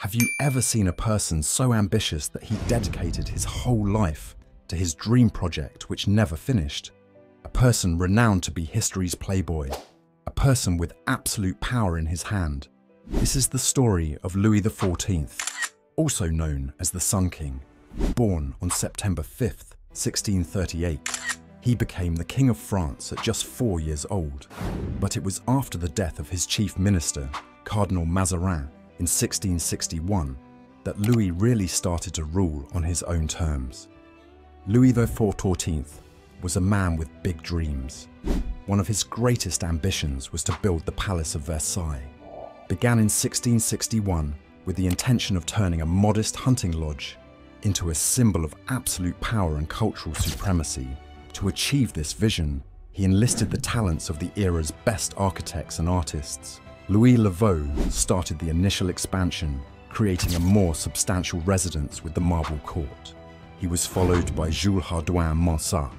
Have you ever seen a person so ambitious that he dedicated his whole life to his dream project which never finished? A person renowned to be history's playboy, a person with absolute power in his hand. This is the story of Louis XIV, also known as the Sun King. Born on September 5th, 1638, he became the King of France at just 4 years old. But it was after the death of his chief minister, Cardinal Mazarin, in 1661, that Louis really started to rule on his own terms. Louis XIV was a man with big dreams. One of his greatest ambitions was to build the Palace of Versailles. Began in 1661 with the intention of turning a modest hunting lodge into a symbol of absolute power and cultural supremacy. To achieve this vision, he enlisted the talents of the era's best architects and artists. Louis Lavaux started the initial expansion, creating a more substantial residence with the Marble Court. He was followed by Jules Hardouin-Mansart,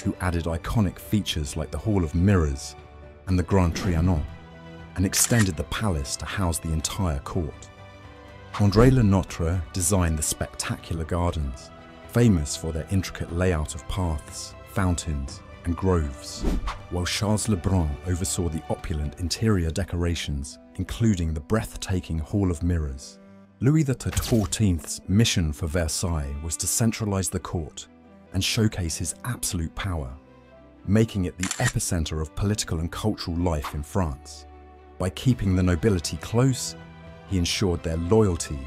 who added iconic features like the Hall of Mirrors and the Grand Trianon, and extended the palace to house the entire court. André Le Nôtre designed the spectacular gardens, famous for their intricate layout of paths, fountains, and groves, while Charles Lebrun oversaw the opulent interior decorations, including the breathtaking Hall of Mirrors. Louis XIV's mission for Versailles was to centralize the court and showcase his absolute power, making it the epicenter of political and cultural life in France. By keeping the nobility close, he ensured their loyalty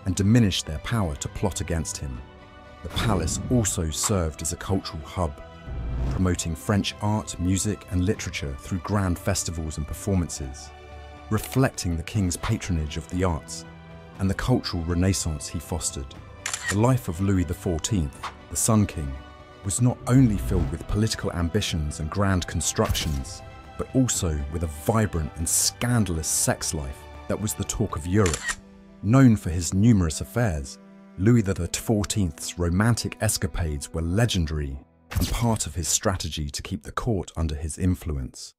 and diminished their power to plot against him. The palace also served as a cultural hub, promoting French art, music, and literature through grand festivals and performances, reflecting the king's patronage of the arts and the cultural renaissance he fostered. The life of Louis XIV, the Sun King, was not only filled with political ambitions and grand constructions, but also with a vibrant and scandalous sex life that was the talk of Europe. Known for his numerous affairs, Louis XIV's romantic escapades were legendary and part of his strategy to keep the court under his influence.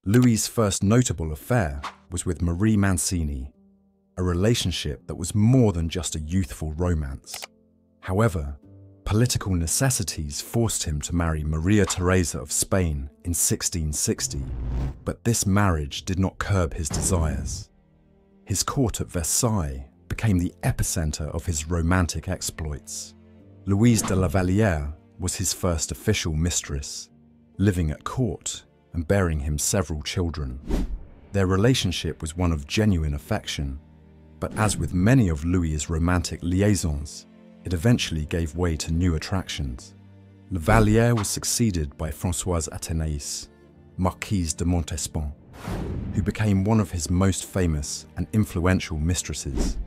Louis's first notable affair was with Marie Mancini, a relationship that was more than just a youthful romance. However, political necessities forced him to marry Maria Theresa of Spain in 1660, but this marriage did not curb his desires. His court at Versailles became the epicenter of his romantic exploits. Louise de la Vallière was his first official mistress, living at court and bearing him several children. Their relationship was one of genuine affection, but as with many of Louis's romantic liaisons, it eventually gave way to new attractions. La Vallière was succeeded by Françoise Athénaïs, Marquise de Montespan, who became one of his most famous and influential mistresses.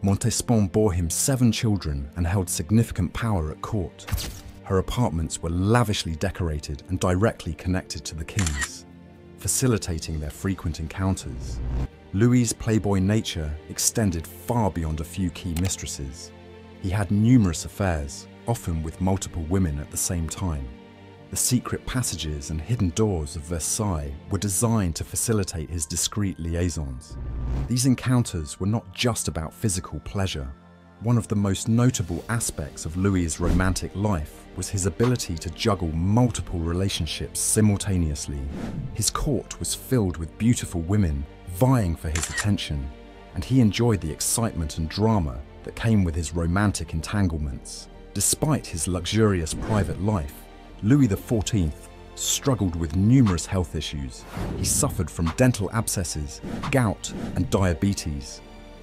Montespan bore him 7 children and held significant power at court. Her apartments were lavishly decorated and directly connected to the king's, facilitating their frequent encounters. Louis's playboy nature extended far beyond a few key mistresses. He had numerous affairs, often with multiple women at the same time. The secret passages and hidden doors of Versailles were designed to facilitate his discreet liaisons. These encounters were not just about physical pleasure. One of the most notable aspects of Louis's romantic life was his ability to juggle multiple relationships simultaneously. His court was filled with beautiful women vying for his attention, and he enjoyed the excitement and drama that came with his romantic entanglements. Despite his luxurious private life, Louis XIV struggled with numerous health issues. He suffered from dental abscesses, gout, and diabetes.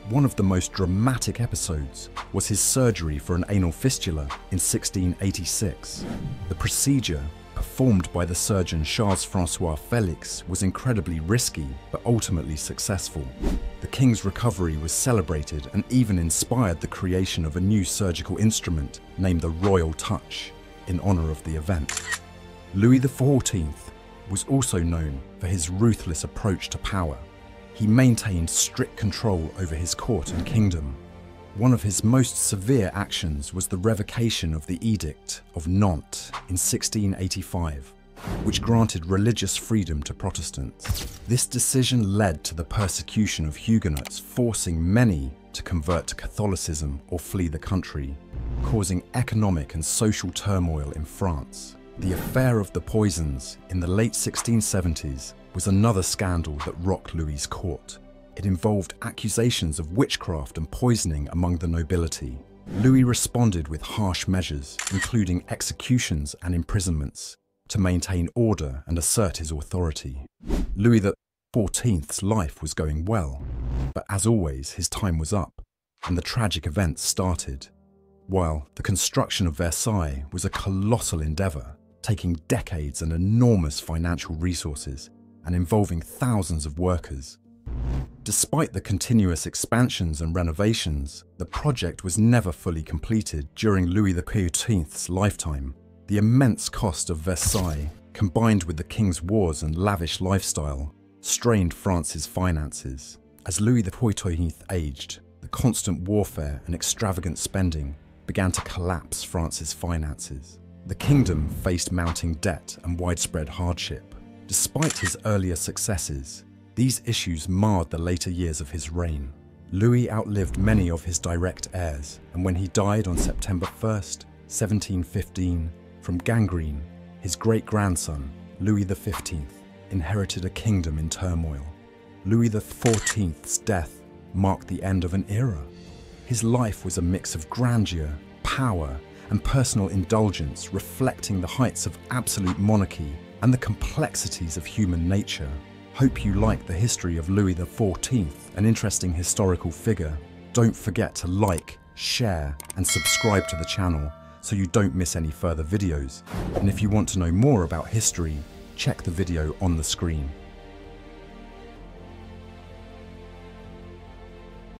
One of the most dramatic episodes was his surgery for an anal fistula in 1686. The procedure, performed by the surgeon Charles-François Félix, was incredibly risky but ultimately successful. The king's recovery was celebrated and even inspired the creation of a new surgical instrument named the Royal Touch in honor of the event. Louis XIV was also known for his ruthless approach to power. He maintained strict control over his court and kingdom. One of his most severe actions was the revocation of the Edict of Nantes in 1685, which granted religious freedom to Protestants. This decision led to the persecution of Huguenots, forcing many to convert to Catholicism or flee the country, causing economic and social turmoil in France. The affair of the poisons in the late 1670s was another scandal that rocked Louis's court. It involved accusations of witchcraft and poisoning among the nobility. Louis responded with harsh measures, including executions and imprisonments, to maintain order and assert his authority. Louis XIV's life was going well, but as always, his time was up, and the tragic events started. While the construction of Versailles was a colossal endeavour, taking decades and enormous financial resources, and involving thousands of workers. Despite the continuous expansions and renovations, the project was never fully completed during Louis XIV's lifetime. The immense cost of Versailles, combined with the king's wars and lavish lifestyle, strained France's finances. As Louis XIV aged, the constant warfare and extravagant spending began to collapse France's finances. The kingdom faced mounting debt and widespread hardship. Despite his earlier successes, these issues marred the later years of his reign. Louis outlived many of his direct heirs, and when he died on September 1st, 1715, from gangrene, his great-grandson, Louis XV, inherited a kingdom in turmoil. Louis XIV's death marked the end of an era. His life was a mix of grandeur, power, and personal indulgence, reflecting the heights of absolute monarchy and the complexities of human nature. Hope you like the history of Louis XIV, an interesting historical figure. Don't forget to like, share, and subscribe to the channel so you don't miss any further videos. And if you want to know more about history, check the video on the screen.